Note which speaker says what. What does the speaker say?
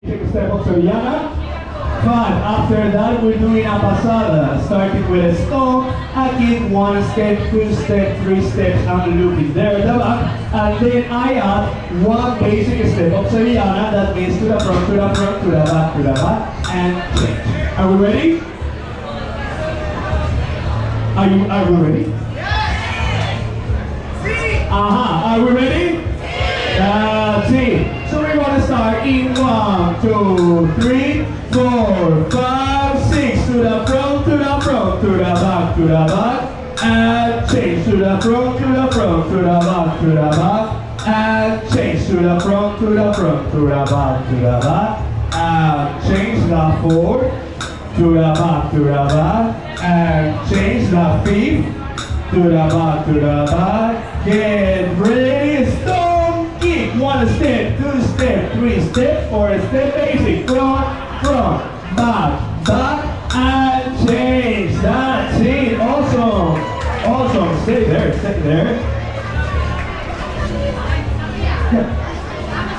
Speaker 1: Take a step of Sevillana. 5. After that, we're doing a pasada, starting with a stop, again 1 step, 2 step, 3 steps, and looping there at the back. And then I add 1 basic step of Sevillana, that means to the front, to the front, to the back, and change. Are we ready? Are we ready? Yes! Are we ready? That's it. So we're going to start in 1, 2, 3, 4, 5, 6. To the front, to the front, to the back, and change. To the front, to the front, to the back, and change. To the front, to the front, to the back, and change the 4. To the back, and change the 5th. To the back, get ready, stop, kick. 1 step, 2 step, 3 step, 4 step, basic, front, back, and change. That's it. Awesome. Stay there.